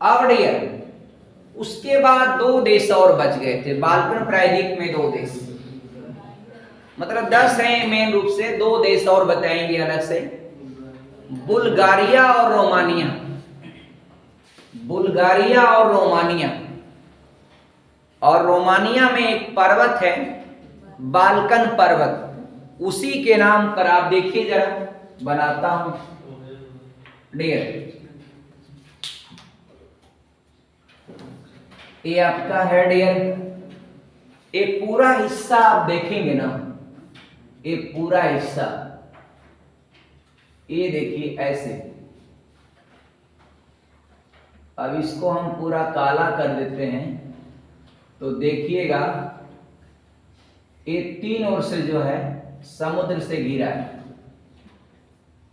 अब डियर उसके बाद 2 देश और बच गए थे बाल्कन प्रायद्वीप में। 2 देश मतलब 10 हैं मेन रूप से, 2 देश और बताएंगे अलग से, बुल्गारिया और रोमानिया। बुल्गारिया और रोमानिया। और रोमानिया में एक पर्वत है बाल्कन पर्वत, उसी के नाम पर आप देखिए जरा, बनाता हूं डियर। ये आपका है डियर, ये पूरा हिस्सा आप देखेंगे ना, ये पूरा हिस्सा, ये देखिए ऐसे। अब इसको हम पूरा काला कर देते हैं तो देखिएगा ये 3 ओर से जो है समुद्र से घिरा है,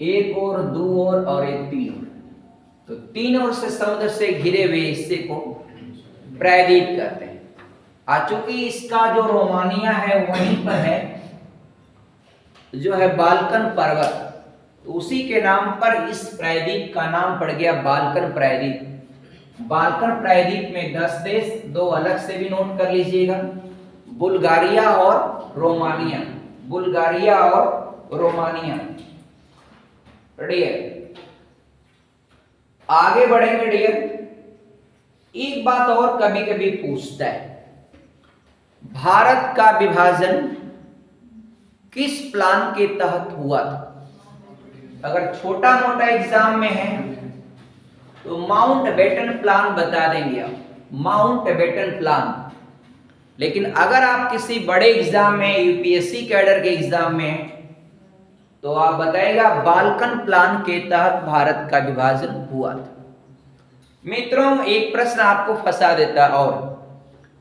1 ओर 2 ओर और 3 ओर, तो 3 ओर से समुद्र से घिरे हुए हिस्से को प्रायद्वीप कहते हैं। चूंकि इसका जो रोमानिया है वहीं पर है जो है बाल्कन पर्वत, तो उसी के नाम पर इस प्रायद्वीप का नाम पड़ गया बाल्कन प्रायद्वीप। बाल्कन प्रायद्वीप में 10 देश, 2 अलग से भी नोट कर लीजिएगा, बुल्गारिया और रोमानिया। बुल्गारिया और रोमानिया। डियर आगे बढ़ेंगे डियर। एक बात और कभी कभी पूछता है, भारत का विभाजन किस प्लान के तहत हुआ था? अगर छोटा मोटा एग्जाम में है तो माउंटबेटन प्लान बता देंगे आप, माउंटबेटन प्लान। लेकिन अगर आप किसी बड़े एग्जाम में, यूपीएससी कैडर के एग्जाम में, तो आप बताएगा बाल्कन प्लान के तहत भारत का विभाजन हुआ था। मित्रों एक प्रश्न आपको फंसा देता, और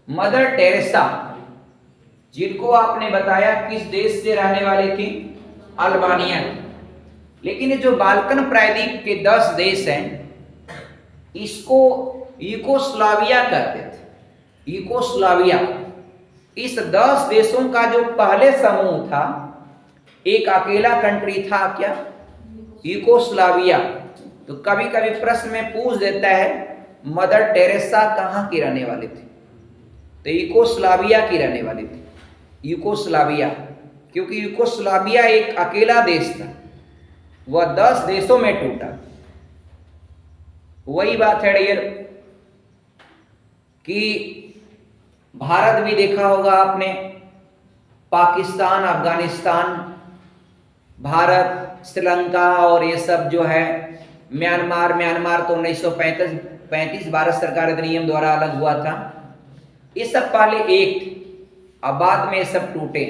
मदर टेरेसा जिनको आपने बताया किस देश से रहने वाली थी? अल्बानिया। लेकिन ये जो बाल्कन प्रायद्वीप के 10 देश हैं इसको यूगोस्लाविया कहते थे, यूगोस्लाविया। इस 10 देशों का जो पहले समूह था, एक अकेला कंट्री था क्या? यूगोस्लाविया। तो कभी कभी प्रश्न में पूछ देता है मदर टेरेसा कहाँ की रहने वाली थी? तो यूगोस्लाविया की रहने वाली थी, यूगोस्लाविया। क्योंकि यूगोस्लाविया एक अकेला देश था, वह 10 देशों में टूटा। वही बात है डियर कि भारत भी देखा होगा आपने, पाकिस्तान, अफगानिस्तान, भारत, श्रीलंका और ये सब जो है, म्यांमार तो 1935 भारत सरकार अधिनियम द्वारा अलग हुआ था। ये सब पहले एक थे, अब बाद में ये सब टूटे,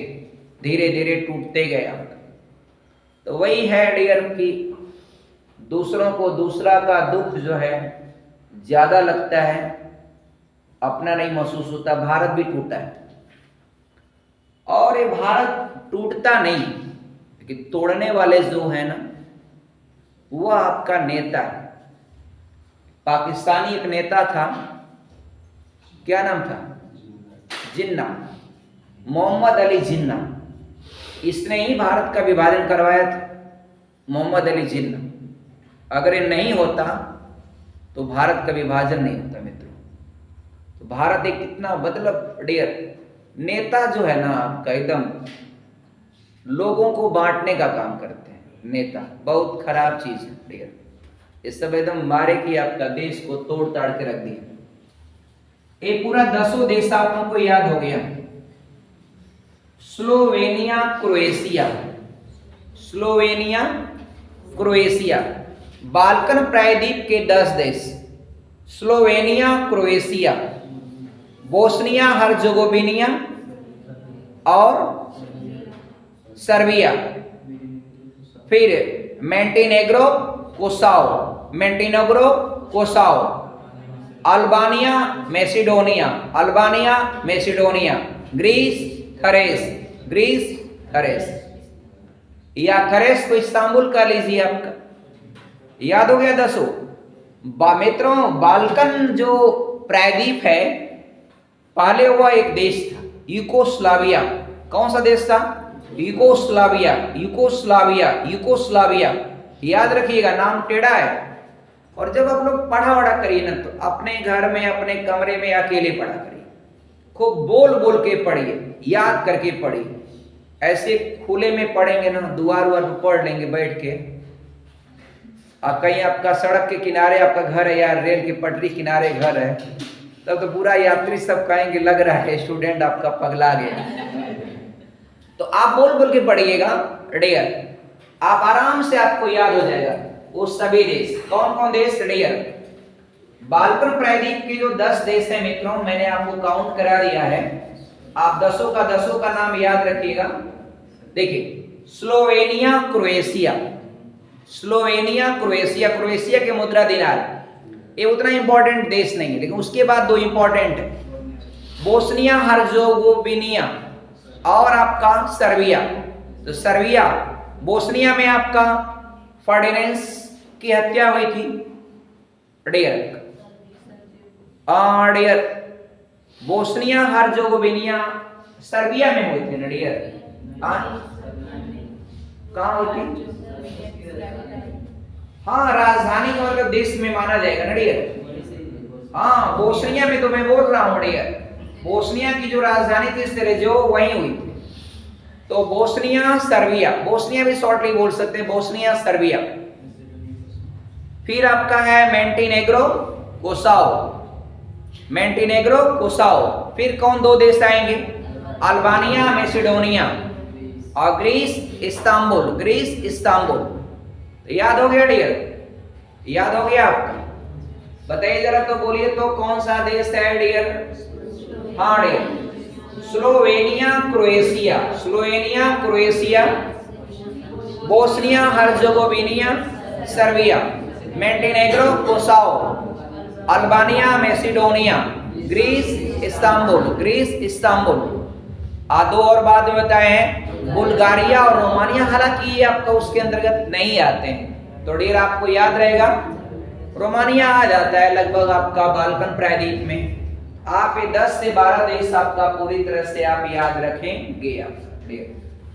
धीरे धीरे टूटते गए। तो वही है डियर कि दूसरों को दूसरा का दुख जो है ज्यादा लगता है, अपना नहीं महसूस होता। भारत भी टूटा है, और ये भारत टूटता नहीं, लेकिन तोड़ने वाले जो है ना, वह आपका नेता है। पाकिस्तानी एक नेता था, क्या नाम था? जिन्ना, मोहम्मद अली जिन्ना। इसने ही भारत का विभाजन करवाया था, मोहम्मद अली जिन्ना। अगर ये नहीं होता तो भारत का विभाजन नहीं होता मित्रों। तो भारत एक कितना मतलब डियर नेता जो है ना आपका, एकदम लोगों को बांटने का काम करते हैं नेता। बहुत खराब चीज है डियर, ये सब एकदम मारे कि आपका देश को तोड़ ताड़ के रख दिया। ये पूरा 10 देश आप लोगों को याद हो गया। Slovenia, Croatia, Slovenia, Croatia, Balkan प्रायद्वीप के 10 देश, स्लोवेनिया, क्रोएशिया, बोस्निया हर्जेगोविना और सर्बिया, फिर Montenegro, Kosovo, Montenegro, Kosovo, Albania, Macedonia, Albania, Macedonia, Greece, Thrace, Greece, Thrace, या थरेस को इस्तांबुल का लीजिए, आपका याद हो गया 10। मित्रों बाल्कन जो प्रायद्वीप है, पहले हुआ एक देश था यूगोस्लाविया। कौन सा देश था? Yugoslavia, Yugoslavia, Yugoslavia. याद रखिएगा, नाम टेढ़ा है, और जब आप लोग पढ़ा वढ़ा करिए ना तो अपने घर में अपने कमरे में अकेले पढ़ा करिए, खूब बोल बोल के पढ़िए, याद करके पढ़िए। ऐसे खुले में पढ़ेंगे ना, दुआर उआर पर पढ़ लेंगे बैठ के, और कहीं आपका सड़क के किनारे आपका घर है या रेल के पटरी किनारे घर है, तब तो पूरा यात्री सब कहेंगे लग रहा है स्टूडेंट आपका पगला गया। तो आप बोल बोल के पढ़िएगा डियर, आप आराम से आपको याद हो जाएगा वो सभी देश। कौन कौन देश डियर? बाल्कन प्रायद्वीप के जो 10 देश हैं मित्रों, मैंने आपको काउंट करा दिया है, आप दसों का नाम याद रखिएगा। देखिए, Slovenia Croatia, Slovenia Croatia, Croatia के मुद्रा दिनार, ये उतना इंपॉर्टेंट देश नहीं है, लेकिन उसके बाद दो इंपॉर्टेंट है, बोस्निया हर्जोगोविनिया और आपका सर्बिया। तो सर्बिया, बोस्निया में आपका फर्डिनेंस की हत्या हुई थी dear, dear Bosnia Herzegovina Serbia में हुई थी ना डियर, कहाँ हुई थी? हाँ, राजधानी का मतलब देश में माना जाएगा ना डियर। हाँ, बोस्निया में तो मैं बोल रहा हूँ डियर, बोस्निया की जो राजधानी थी सेरेजेवो वहीं हुई थी। तो बोस्निया सर्बिया, बोस्निया भी शॉर्टली बोल सकते हैं, बोस्निया सर्बिया। फिर आपका है मेंटीनेग्रो कोसाओ, मेंटीनेग्रो कोसाओ। फिर कौन दो देश आएंगे? अल्बानिया मैसेडोनिया और ग्रीस इस्तांबुल, ग्रीस इस्तांबुल। तो याद हो गया डियर, याद हो गया आपका? बताइए जरा तो, बोलिए तो कौन सा देश है डियर? हाँ dear, Slovenia Croatia, Slovenia Croatia, Bosnia Herzegovina Serbia, Montenegro Kosovo, Albania Macedonia, Greece Istanbul, Greece Istanbul. दो और बाद में बताए हैं बुल्गारिया और रोमानिया, हालांकि ये आपका उसके अंतर्गत नहीं आते हैं, तो डियर आपको याद रहेगा रोमानिया आ जाता है लगभग आपका बाल्कन प्रायद्वीप में। आप ये 10 से 12 देश आपका पूरी तरह से आप याद रखेंगे। आप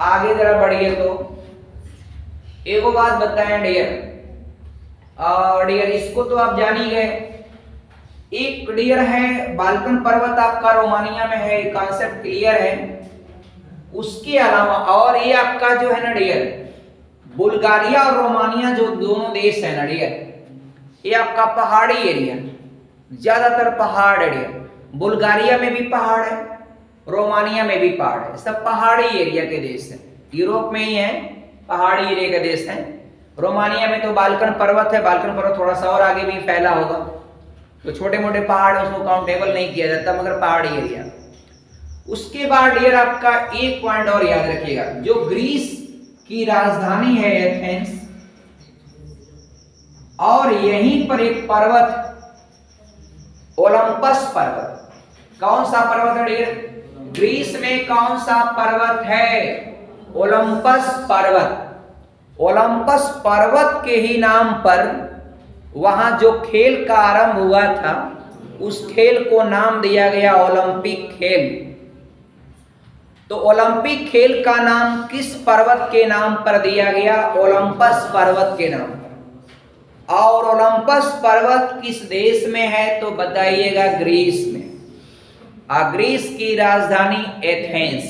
आगे जरा बढ़िए तो एगो बात बताएं डियर, डियर इसको तो आप जान ही गए। एक डियर है बाल्कन पर्वत आपका रोमानिया में है, कॉन्सेप्ट क्लियर है। उसके अलावा और ये आपका जो है ना डियर, बुल्गारिया और रोमानिया जो दोनों देश है ना डियर, ये आपका पहाड़ी एरिया, ज्यादातर पहाड़ एरिया। बुल्गारिया में भी पहाड़ है, रोमानिया में भी पहाड़ है, सब पहाड़ी एरिया के देश है, यूरोप में ही है, पहाड़ी एरिया के देश है। रोमानिया में तो बाल्कन पर्वत है, बाल्कन पर्वत थोड़ा सा और आगे भी फैला होगा, तो छोटे मोटे पहाड़ है, उसको काउंटेबल नहीं किया जाता, मगर पहाड़ी एरिया। उसके बाद डियर आपका एक पॉइंट और याद रखिएगा, जो ग्रीस की राजधानी है एथेंस, और यहीं पर एक पर्वत ओलंपस पर्वत। कौन सा पर्वत है डियर? ग्रीस में कौन सा पर्वत है? ओलंपस पर्वत। ओलंपस पर्वत के ही नाम पर वहां जो खेल का आरंभ हुआ था, उस खेल को नाम दिया गया ओलंपिक खेल। तो ओलंपिक खेल का नाम किस पर्वत के नाम पर दिया गया? ओलंपस पर्वत के नाम पर। और ओलंपस पर्वत किस देश में है? तो बताइएगा, ग्रीस में। ग्रीस की राजधानी एथेंस।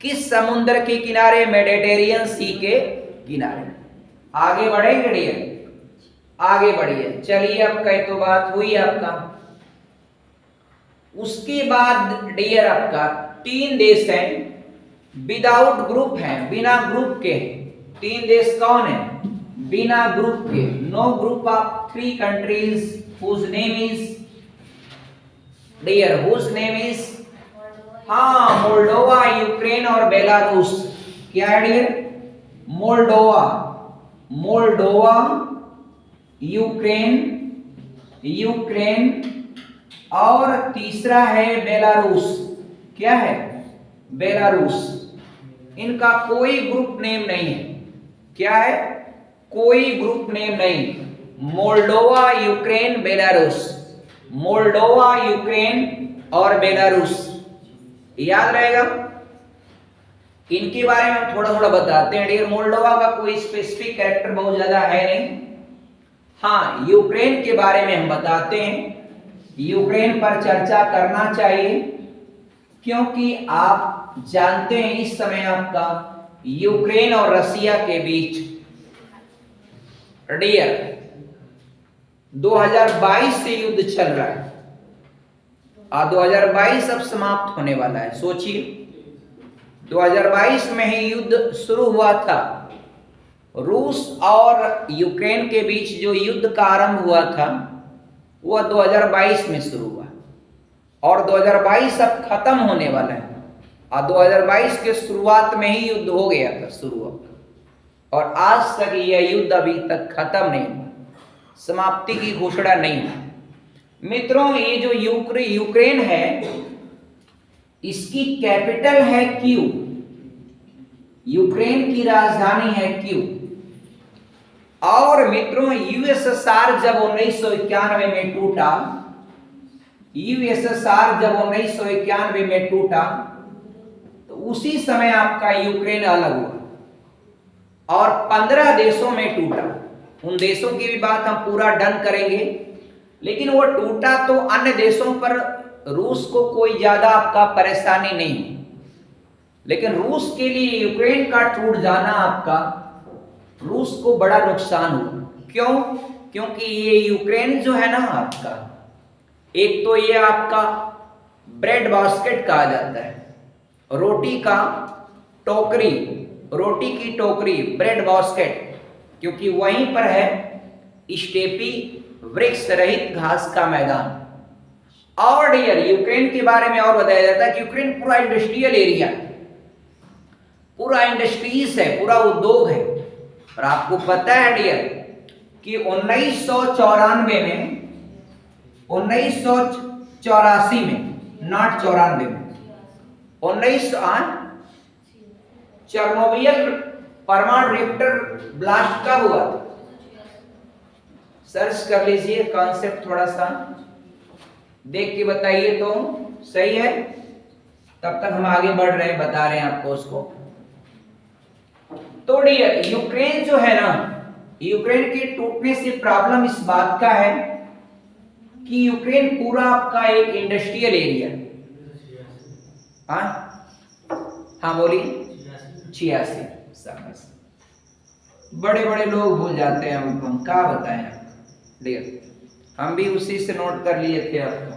किस समुद्र के किनारे? मेडिटेरियन सी के किनारे। आगे बढ़ेंगे डियर, आगे बढ़िए, चलिए अब कहीं तो बात हुई आपका। उसके बाद डियर आपका 3 देश हैं विदाउट ग्रुप हैं, बिना ग्रुप के। 3 देश कौन है? बिना ग्रुप के, no group of 3 countries whose name is dear, whose name is, हाँ, मोल्डोवा, यूक्रेन और बेलारूस। क्या है dear? Moldova, Moldova, Ukraine, Ukraine और तीसरा है बेलारूस। क्या है? बेलारूस। इनका कोई ग्रुप नेम नहीं है। क्या है? कोई ग्रुप नेम नहीं। Moldova, Ukraine, Belarus, Moldova, Ukraine और बेलारूस, याद रहेगा। इनके बारे में थोड़ा थोड़ा बताते हैं डियर। मोल्डोवा का कोई स्पेसिफिक कैरेक्टर बहुत ज्यादा है नहीं, हाँ, यूक्रेन के बारे में हम बताते हैं। यूक्रेन पर चर्चा करना चाहिए क्योंकि आप जानते हैं इस समय आपका यूक्रेन और रसिया के बीच डियर 2022 से युद्ध चल रहा है और 2022 अब समाप्त होने वाला है। सोचिए 2022 में ही युद्ध शुरू हुआ था। रूस और यूक्रेन के बीच जो युद्ध का आरंभ हुआ था वह 2022 में शुरू हुआ और 2022 अब खत्म होने वाला है और 2022 के शुरुआत में ही युद्ध हो गया था शुरू, और आज तक यह युद्ध अभी तक खत्म नहीं हुआ, समाप्ति की घोषणा नहीं हुई। मित्रों, ये जो यूक्रेन है इसकी कैपिटल है कीव। यूक्रेन की राजधानी है कीव। और मित्रों, यूएसएसआर जब 1991 में टूटा, यूएसएसआर जब 1991 में टूटा तो उसी समय आपका यूक्रेन अलग हुआ और 15 देशों में टूटा। उन देशों की भी बात हम पूरा डन करेंगे, लेकिन वो टूटा तो अन्य देशों पर रूस को कोई ज्यादा आपका परेशानी नहीं है, लेकिन रूस के लिए यूक्रेन का टूट जाना आपका रूस को बड़ा नुकसान हुआ। क्यों? क्योंकि ये यूक्रेन जो है ना आपका, एक तो ये आपका ब्रेड बास्केट कहा जाता है, रोटी का टोकरी, रोटी की टोकरी, ब्रेड बास्केट, क्योंकि वहीं पर है स्टेपी वृक्ष रहित घास का मैदान। और डियर यूक्रेन के बारे में और बताया जाता है कि यूक्रेन पूरा इंडस्ट्रियल एरिया, पूरा इंडस्ट्रीज है, पूरा उद्योग है। और आपको पता है डियर कि 1984 में, 1984 में, नॉट 94 में, 1908 चेर्नोबिल परमाणु रिएक्टर ब्लास्ट कब हुआ था? सर्च कर लीजिए, कॉन्सेप्ट थोड़ा सा देख के बताइए तो सही है। तब तक हम आगे बढ़ रहे हैं, बता रहे हैं आपको उसको। तो डियर यूक्रेन जो है ना, यूक्रेन के टूटने से प्रॉब्लम इस बात का है कि यूक्रेन पूरा आपका एक इंडस्ट्रियल एरिया। हाँ बोलिए, 86। बड़े बड़े लोग भूल जाते हैं, हम क्या बताएं डियर, हम भी उसी से नोट कर लिए थे आपका।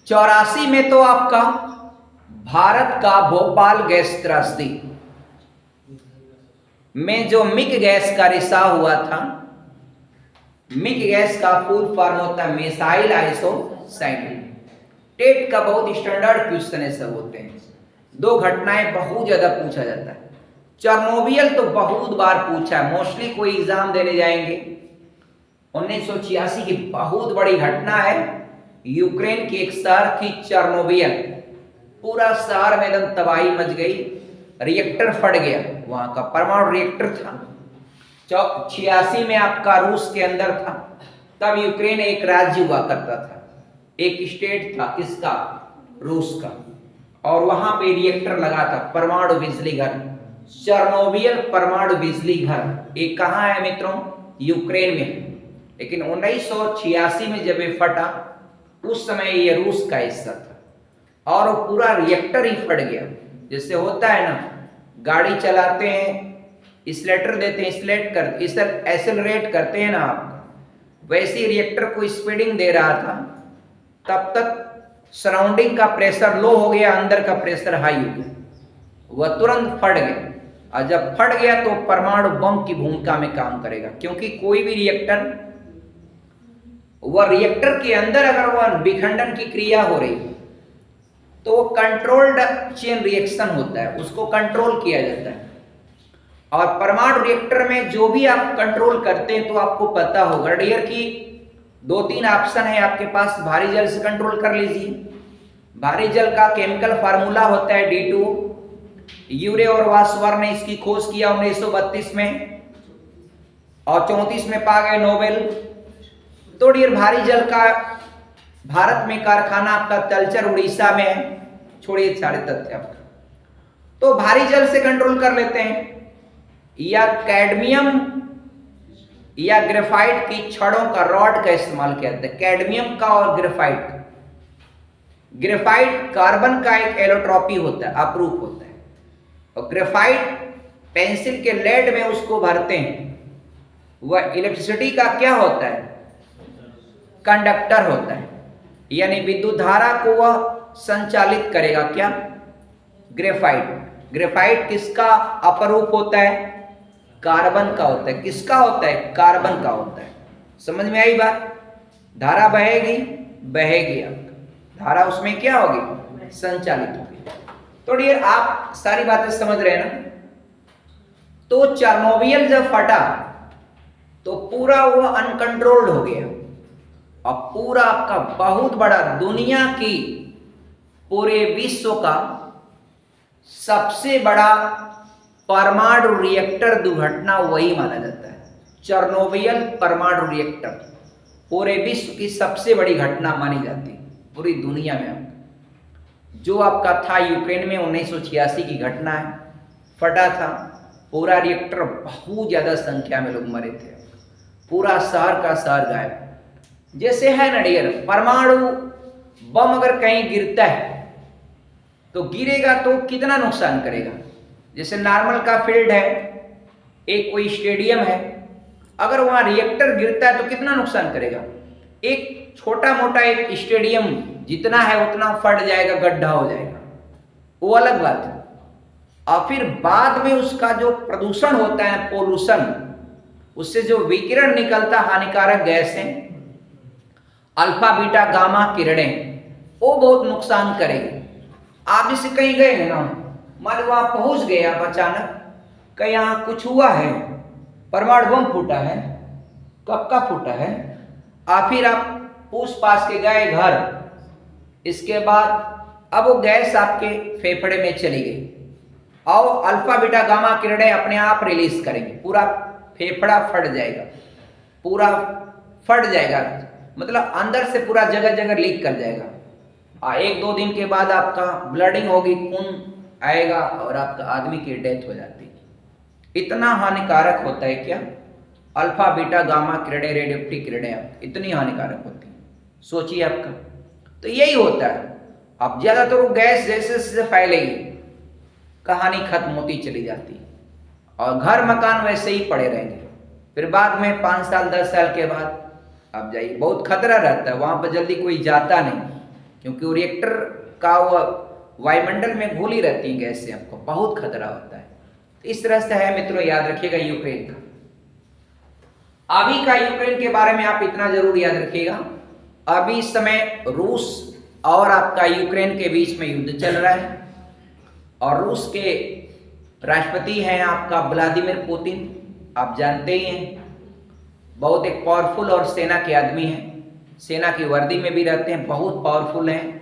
84 में तो आपका भारत का भोपाल गैस त्रासदी में जो मिग गैस का रिसाव हुआ था, मिग गैस का फुल फॉर्म होता है मिसाइल आइसोसाइनेट। टेट का बहुत स्टैंडर्ड क्वेश्चन है, सब होते हैं। दो घटनाएं बहुत ज्यादा पूछा जाता है। चेर्नोबिल तो बहुत बार पूछा है, मोस्टली कोई एग्जाम देने जाएंगे। 1986 की बहुत बड़ी घटना है, यूक्रेन की एक शहर थी चेर्नोबिल, पूरा शहर में एकदम तबाही मच गई, रिएक्टर फट गया, वहां का परमाणु रिएक्टर था। 86 में आपका रूस के अंदर था, तब यूक्रेन एक राज्य हुआ करता था, एक स्टेट था, किसका? रूस का। और वहां पे रिएक्टर लगा था, परमाणु बिजली घर, चेर्नोबिल परमाणु बिजली घर। ये कहाँ है मित्रों? यूक्रेन में। लेकिन 1986 में जब ये फटा, उस समय ये रूस का हिस्सा था और वो पूरा रिएक्टर ही फट गया। जैसे होता है ना, गाड़ी चलाते हैं, एक्सीलरेटर देते हैं, एक्सेलरेट करते हैं ना आप, वैसे रिएक्टर को स्पीडिंग दे रहा था, तब तक सराउंडिंग का प्रेशर लो हो गया, अंदर का प्रेशर हाई हो गया, वह तुरंत फट गया। और जब फट गया तो परमाणु बम की भूमिका में काम करेगा, क्योंकि कोई भी रिएक्टर, वह रिएक्टर के अंदर अगर वह विखंडन की क्रिया हो रही तो वो कंट्रोल्ड चेन रिएक्शन होता है, उसको कंट्रोल किया जाता है। और परमाणु रिएक्टर में जो भी आप कंट्रोल करते हैं, तो आपको पता होगा डियर की 2-3 ऑप्शन है आपके पास। भारी जल से कंट्रोल कर लीजिए, भारी जल का केमिकल फार्मूला होता है D2। यूरे और वासवार ने इसकी खोज किया 1932 में और 34 में पा गए नोबेल। तो डियर भारी जल का भारत में कारखाना आपका तलचर उड़ीसा में है, छोड़िए सारे तथ्य आपका। तो भारी जल से कंट्रोल कर लेते हैं, या कैडमियम या ग्रेफाइट की छड़ों का, रॉड का इस्तेमाल किया जाता है, कैडमियम का और ग्रेफाइट का। ग्रेफाइट कार्बन का एक एलोट्रॉपी होता है, अपरूप होता है, और ग्रेफाइट पेंसिल के लेड में उसको भरते हैं, वह इलेक्ट्रिसिटी का क्या होता है, कंडक्टर होता है, यानी विद्युत धारा को वह संचालित करेगा। क्या? ग्रेफाइट। ग्रेफाइट किसका अपरूप होता है? कार्बन का होता है। किसका होता है? कार्बन का होता है। समझ में आई बात? धारा बहेगी, बहेगी, आपका धारा उसमें क्या होगी? संचालित होगी। तो डियर आप सारी बातें समझ रहे हैं ना? तो चेरनोबिल जब फटा तो पूरा वो अनकंट्रोल्ड हो गया, और पूरा आपका बहुत बड़ा, दुनिया की, पूरे विश्व का सबसे बड़ा परमाणु रिएक्टर दुर्घटना वही माना जाता है। चेरनोबिल परमाणु रिएक्टर पूरे विश्व की सबसे बड़ी घटना मानी जाती है, पूरी दुनिया में। जो आपका था यूक्रेन में 1986 की घटना है, फटा था पूरा रिएक्टर, बहुत ज्यादा संख्या में लोग मरे थे, पूरा शहर का शहर गायब। जैसे है ना डियर, परमाणु बम अगर कहीं गिरता है तो गिरेगा तो कितना नुकसान करेगा? जैसे नॉर्मल का फील्ड है, एक कोई स्टेडियम है, अगर वहां रिएक्टर गिरता है तो कितना नुकसान करेगा? एक छोटा मोटा एक स्टेडियम जितना है उतना फट जाएगा, गड्ढा हो जाएगा, वो अलग बात है। और फिर बाद में उसका जो प्रदूषण होता है, पोल्यूशन, उससे जो विकिरण निकलता, हानिकारक गैसें, अल्फा बीटा गामा किरणें, वो बहुत नुकसान करेगी। आप जैसे कहीं गए हैं ना, मान लो वहां पहुंच गए आप अचानक, कहीं यहाँ कुछ हुआ है, परमाणु बम फूटा है, कब का फूटा है, फिर आप पूछ पास के गए घर, इसके बाद अब वो गैस आपके फेफड़े में चली गई और अल्फा बीटा गामा किरणें अपने आप रिलीज करेंगी, पूरा फेफड़ा फट जाएगा, पूरा फट जाएगा, मतलब अंदर से पूरा जगह जगह लीक कर जाएगा। 1-2 दिन के बाद आपका ब्लडिंग होगी, खून आएगा और आपका आदमी की डेथ हो जाती है। इतना हानिकारक होता है क्या? अल्फा बीटा गामा किरणें, रेडियोएक्टिव किरणें इतनी हानिकारक होती है, सोचिए आपका। तो यही होता है, अब ज्यादातर वो गैस जैसे जैसे फैलेगी, कहानी खत्म होती चली जाती है, और घर मकान वैसे ही पड़े रहेंगे। फिर बाद में 5 साल 10 साल के बाद आप जाइए, बहुत खतरा रहता है, वहां पर जल्दी कोई जाता नहीं, क्योंकि वो रिएक्टर का वो वायुमंडल में घुली रहती है गैस से, आपको बहुत खतरा होता है। तो इस तरह से है मित्रों, याद रखिएगा यूक्रेन का। अभी का यूक्रेन के बारे में आप इतना जरूर याद रखिएगा, अभी इस समय रूस और आपका यूक्रेन के बीच में युद्ध चल रहा है, और रूस के राष्ट्रपति हैं आपका व्लादिमीर पुतिन, आप जानते ही हैं, बहुत एक पावरफुल और सेना के आदमी हैं, सेना की वर्दी में भी रहते हैं, बहुत पावरफुल हैं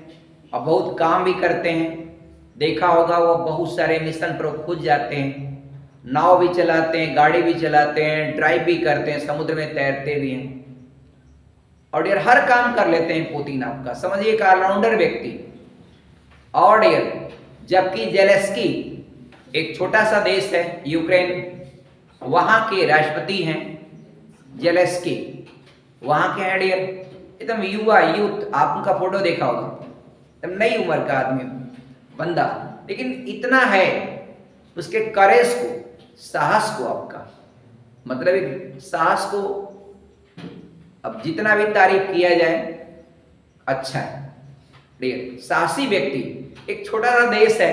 और बहुत काम भी करते हैं। देखा होगा वो बहुत सारे मिशन पर खुद जाते हैं, नाव भी चलाते हैं, गाड़ी भी चलाते हैं, ड्राइव भी करते हैं, समुद्र में तैरते भी हैं, और यार हर काम कर लेते हैं पुतिन, आपका समझिए एक ऑलराउंडर व्यक्ति। और यार जबकि जेलेंस्की, एक छोटा सा देश है यूक्रेन, वहां के राष्ट्रपति हैं जेलेंस्की, वहां के हैं डियर एकदम युवा, यूथ, आप उनका फोटो देखा होगा, एकदम नई उम्र का आदमी, बंदा, लेकिन इतना है उसके करेज को, साहस को, आपका मतलब एक साहस को अब जितना भी तारीफ किया जाए अच्छा है। देखिए साहसी व्यक्ति, एक छोटा सा देश है,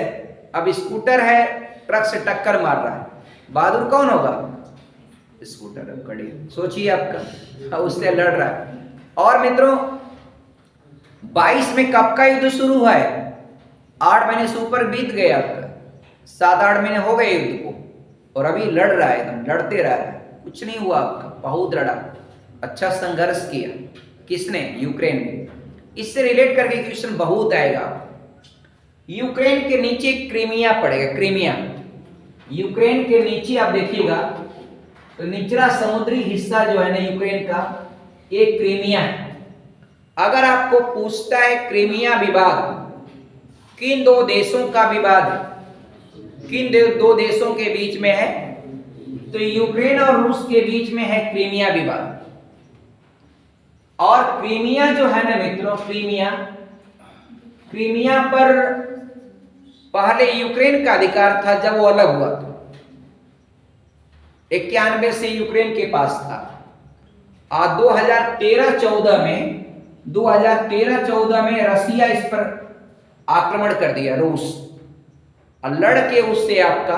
अब स्कूटर है ट्रक से टक्कर मार रहा है, बहादुर कौन होगा? स्कूटर अब खड़ी, सोचिए आपका, उससे लड़ रहा है। और मित्रों 22 में कब का युद्ध शुरू हुआ है? 8 महीने से ऊपर बीत गए, आपका 7-8 महीने हो गए युद्ध को, और अभी लड़ रहा है, एकदम लड़ते रह रहा है, कुछ नहीं हुआ आपका, बहुत लड़ा, अच्छा संघर्ष किया। किसने? यूक्रेन ने। इससे रिलेट करके क्वेश्चन बहुत आएगा। यूक्रेन के नीचे क्रीमिया पड़ेगा, क्रीमिया, यूक्रेन के नीचे आप देखिएगा तो निचला समुद्री हिस्सा जो है ना यूक्रेन का, ये क्रीमिया है। अगर आपको पूछता है क्रीमिया विवाद किन दो देशों का विवाद है, किन दो देशों के बीच में है, तो यूक्रेन और रूस के बीच में है क्रीमिया विवाद। और क्रीमिया जो है ना मित्रों, क्रीमिया पर पहले यूक्रेन का अधिकार था जब वो अलग हुआ था। 91 से यूक्रेन के पास था। और 2013-14 में रसिया इस पर आक्रमण कर दिया, रूस, और लड़के उससे आपका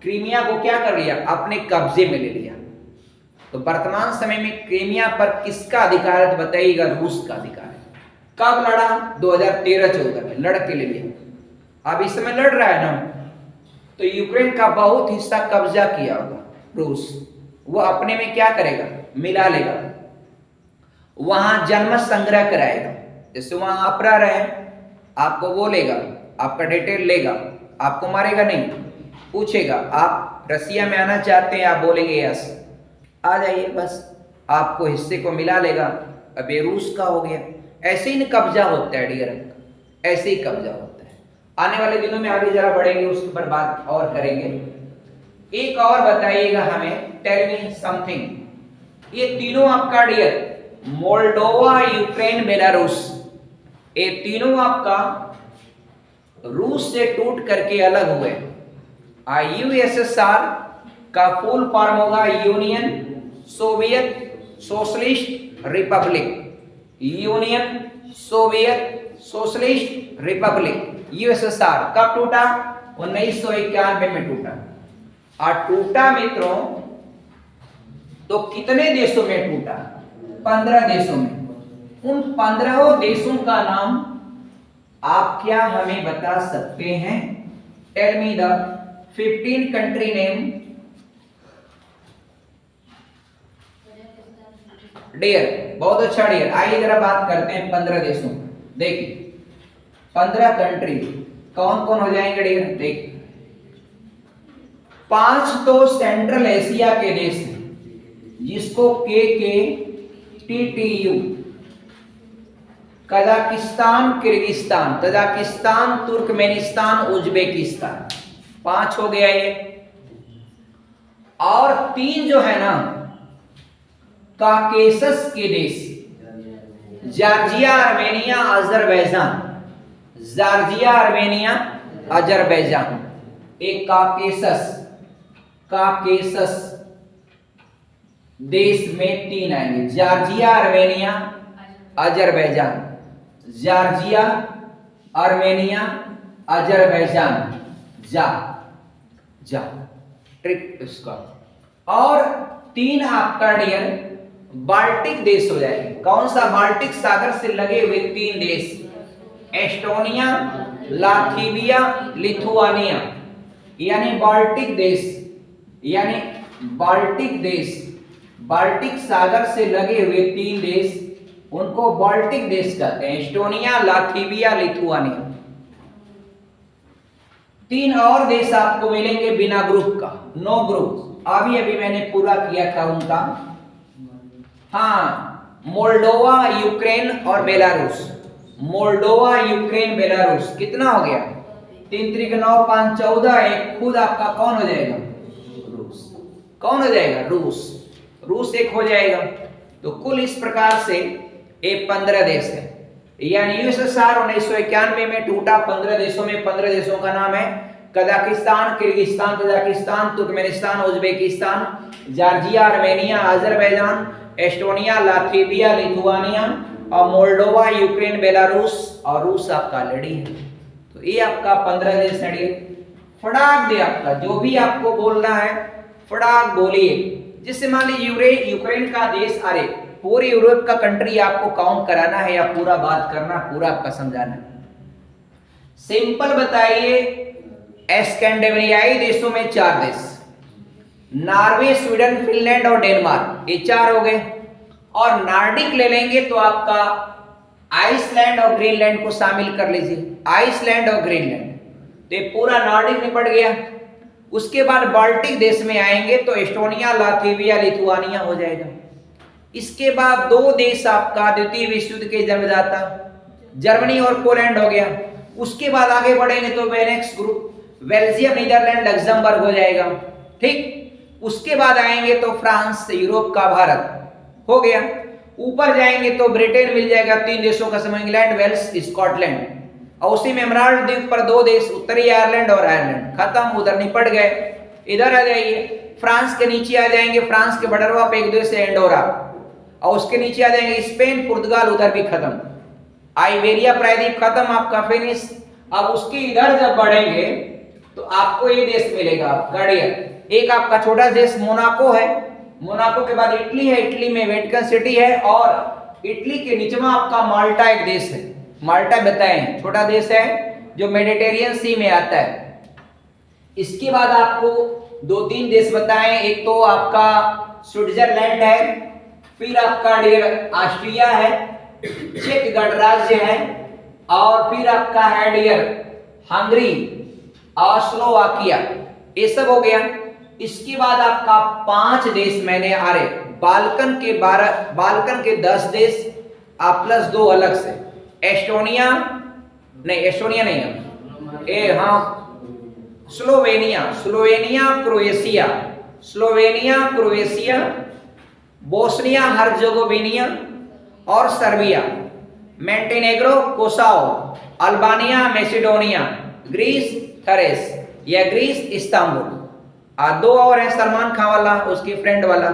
क्रीमिया को क्या कर लिया, अपने कब्जे में ले लिया। तो वर्तमान समय में क्रीमिया पर किसका अधिकार है बताइएगा? रूस का अधिकार है। कब लड़ा? 2013-14 में लड़ के ले लिया। अब इस समय लड़ रहा है ना, तो यूक्रेन का बहुत हिस्सा कब्जा किया होगा रूस, वो अपने में क्या करेगा, मिला लेगा। वहां जन्म संग्रह कराएगा। जैसे वहां आप रह रहे हैं, आपको बोलेगा, आपका डिटेल लेगा, आपको मारेगा नहीं, पूछेगा आप रसिया में आना चाहते हैं, आप बोलेंगे यस, आ जाइए, बस आपको हिस्से को मिला लेगा। अब ये रूस का हो गया। ऐसे ही कब्जा होता है डियर, ऐसे ही कब्जा होता है। आने वाले दिनों में आगे जरा बढ़ेंगे, उसके ऊपर बात और करेंगे। एक और बताइएगा हमें, टेल मी समथिंग। ये तीनों आपका डियर, मोल्डोवा, यूक्रेन, बेलारूस, ये तीनों आपका रूस से टूट करके अलग हुए। यूएसएसआर का फुल फॉर्म होगा union Soviet socialist Republic, union Soviet socialist Republic, USSR. कब टूटा? 1991 में टूटा। और टूटा मित्रों तो कितने देशों में टूटा? 15 देशों में। उन 15 देशों का नाम आप क्या हमें बता सकते हैं? Tell me the 15 country name dear. बहुत अच्छा डियर, आइए जरा बात करते हैं 15 देशों। देखिए 15 कंट्री कौन कौन हो जाएंगे डियर? देखिए 5 तो सेंट्रल एशिया के देश हैं, जिसको KKTTU, Kazakhstan, Kyrgyzstan, Tajikistan, Turkmenistan, Uzbekistan, 5 हो गया ये। और 3 जो है ना काकेसस के देश, Georgia, Armenia, Azerbaijan, Georgia, Armenia, Azerbaijan. एक काकेसस देश में 3 आएंगे, Georgia, Armenia, Azerbaijan, Georgia, Armenia, Azerbaijan. जा ट्रिक इसका। और 3 आपका डियर बाल्टिक देश हो जाएंगे। कौन सा? बाल्टिक सागर से लगे हुए 3 देश, एस्टोनिया, लाथीविया, लिथुआनिया, यानी बाल्टिक देश, यानी बाल्टिक देश, बाल्टिक सागर से लगे हुए 3 देश, उनको बाल्टिक देश कहते हैं, एस्टोनिया, लाथीविया, लिथुआनिया। 3 और देश आपको मिलेंगे बिना ग्रुप का, नो ग्रुप। अभी मैंने पूरा किया था उनका। हाँ, मोल्डोवा, यूक्रेन और बेलारूस। Moldova, Ukraine, Belarus. कितना हो गया? 3 3 9 5 14। एक खुद आपका कौन हो जाएगा? रूस। कौन हो जाएगा? रूस। रूस एक हो जाएगा। तो कुल इस प्रकार से ये 15 देश है। यानी यूएसएसआर 1991 में टूटा 15 देशों में। 15 देशों का नाम है Kazakhstan, Kyrgyzstan, Tajikistan, Turkmenistan, Uzbekistan, Georgia, Armenia, Azerbaijan, Estonia, Latvia, Lithuania, और मोल्डोवा, यूक्रेन, बेलारूस, और रूस आपका लड़ी है। तो ये आपका 15 देश है। फटाक दे आपका जो भी आपको बोलना है फटाक बोलिए। जिससे मान लीजिए यूक्रेन का देश, अरे पूरे यूरोप का कंट्री आपको काउंट कराना है या पूरा बात करना, पूरा आपका समझाना है। सिंपल बताइए, स्कैंडिनेवियाई देशों में 4 देश, नॉर्वे, स्वीडन, फिनलैंड और डेनमार्क, ये 4 हो गए। और नॉर्डिक ले लेंगे तो आपका आइसलैंड और ग्रीनलैंड को शामिल कर लीजिए, आइसलैंड और ग्रीनलैंड, तो ये पूरा नॉर्डिक निपट गया। उसके बाद बाल्टिक देश में आएंगे तो एस्टोनिया, लाथीविया, लिथुआनिया हो जाएगा। इसके बाद 2 देश आपका द्वितीय विश्व युद्ध के जन्मदाता, जर्मनी और पोलैंड हो गया। उसके बाद आगे बढ़ेंगे तो बेनेक्स ग्रुप, बेल्जियम, नीदरलैंड, लग्जमबर्ग हो जाएगा। ठीक, उसके बाद आएंगे तो फ्रांस, यूरोप का भारत हो गया। ऊपर जाएंगे तो ब्रिटेन मिल जाएगा, 3 देशों का समूह, इंग्लैंड, वेल्स, स्कॉटलैंड। और उसी में एमराल्ड द्वीप पर 2 देश, उत्तरी आयरलैंड और आयरलैंड, खत्म, उधर निपट गए। इधर आ जाइए, फ्रांस के नीचे आ जाएंगे, फ्रांस के बॉर्डर पे एक देश है एंडोरा, और उसके नीचे आ जाएंगे स्पेन, पुर्तगाल, उधर भी खत्म। आइबेरिया प्रायद्वीप खत्म, आपका फिनिश। अब उसके इधर जब बढ़ेंगे तो आपको ये देश मिलेगा गार्डियन। एक आपका छोटा देश मोनाको है, मोनाको के बाद इटली है, इटली में वेटिकन सिटी है, और इटली के नीचे में आपका माल्टा एक देश है। माल्टा बताएं, छोटा देश है जो मेडिटेरियन सी में आता है। इसके बाद आपको 2-3 देश बताएं, एक तो आपका स्विट्जरलैंड है, फिर आपका डियर ऑस्ट्रिया है, चेक गणराज्य है, और फिर आपका है डियर हंगरी और स्लोवाकिया, ये सब हो गया। इसके बाद आपका 5 देश मैंने बाल्कन के 10 देश आप प्लस 2 अलग से, एस्टोनिया नहीं है, स्लोवेनिया, क्रोएशिया, बोस्निया हर्जेगोविना और Serbia, Montenegro, Kosovo, Albania, Macedonia, Greece, Thrace या ग्रीस, इस्तांबुल। 2 और है सलमान खान वाला, उसकी फ्रेंड वाला,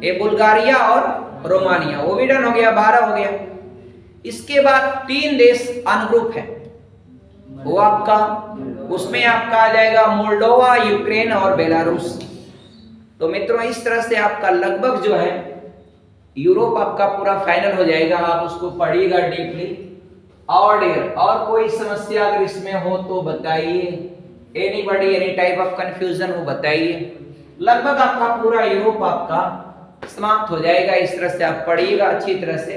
ये बुल्गारिया और रोमानिया, वो भी डन हो गया, 12 हो गया। इसके बाद 3 देश अनग्रुप है, वो आपका, उसमें आपका आ जाएगा मोल्डोवा, यूक्रेन और बेलारूस। तो मित्रों इस तरह से आपका लगभग जो है यूरोप आपका पूरा फाइनल हो जाएगा। आप उसको पढ़िएगा डीपली। और कोई समस्या अगर इसमें हो तो बताइए, anybody any type of confusion हो बताइए। लगभग आपका पूरा यूरोप आपका समाप्त हो जाएगा। इस तरह से आप पढ़िएगा अच्छी तरह से।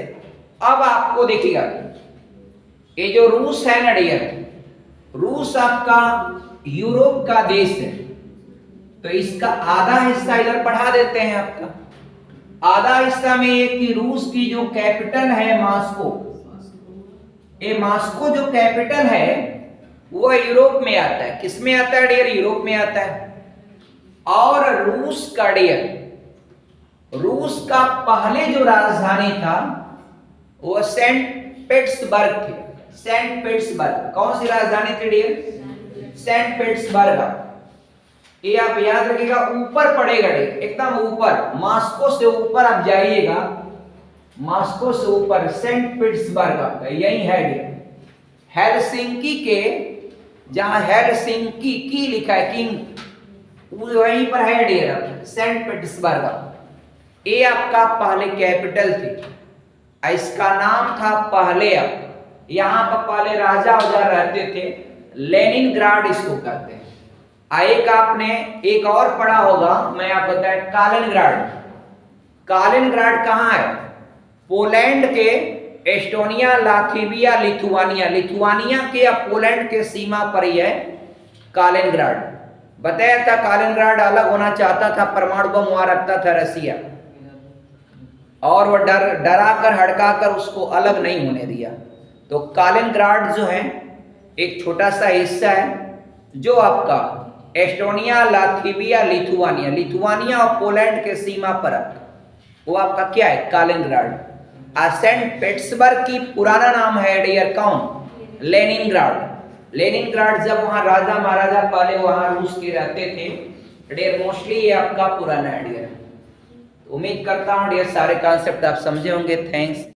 अब आपको देखिएगा ये जो रूस है ना डियर, रूस आपका यूरोप का देश है, तो इसका आधा हिस्सा इधर पढ़ा देते हैं आपका। आधा हिस्सा में ये कि रूस की जो कैपिटल है मॉस्को, ये मॉस्को जो कैपिटल है वो यूरोप में आता है। किस में आता है डियर? यूरोप में आता है। और रूस का डियर, रूस का पहले जो राजधानी था वो सेंट पीटर्सबर्ग थी। सेंट पीटर्सबर्ग कौन सी राजधानी थी डियर? Saint Petersburg. ये आप याद रखिएगा, ऊपर पड़ेगा डियर, एकदम ऊपर, मॉस्को से ऊपर आप जाइएगा, मॉस्को से ऊपर सेंट पीटर्सबर्ग आपका यही है डियर। हेलसिंकी के, जहां हेलसिंकी की लिखा है किंग, वहीं पर है डियर सेंट पीटर्सबर्ग। ये आपका पहले कैपिटल थी, इसका नाम था पहले, यहाँ पर पहले राजा रहते थे, लेनिनग्राड इसको कहते हैं। एक आपने एक और पढ़ा होगा, मैं आप बताएं, कालिनग्राड। कालिनग्राड कहाँ है? पोलैंड के, एस्टोनिया, लाथविया, लिथुआनिया, लिथुआनिया के या पोलैंड के सीमा पर ही है कालिनग्राड। बताया था कालिनग्राड अलग होना चाहता था, परमाणु बम वहां रखता था रसिया, और वो डरा कर हड़का कर उसको अलग नहीं होने दिया। तो कालिनग्राड जो है एक छोटा सा हिस्सा है जो आपका एस्टोनिया, लाथविया, लिथुआनिया, लिथुआनिया और पोलैंड के सीमा पर, वो आपका क्या है? कालिनग्राड। सेंट पीटर्सबर्ग की पुराना नाम है डियर कौन? लेनिनग्राड। लेनिनग्राड जब वहां राजा महाराजा पहले वहां रूस के रहते थे डियर, मोस्टली ये आपका पुराना है डियर। उम्मीद करता हूं डियर सारे कॉन्सेप्ट आप समझे होंगे। थैंक्स।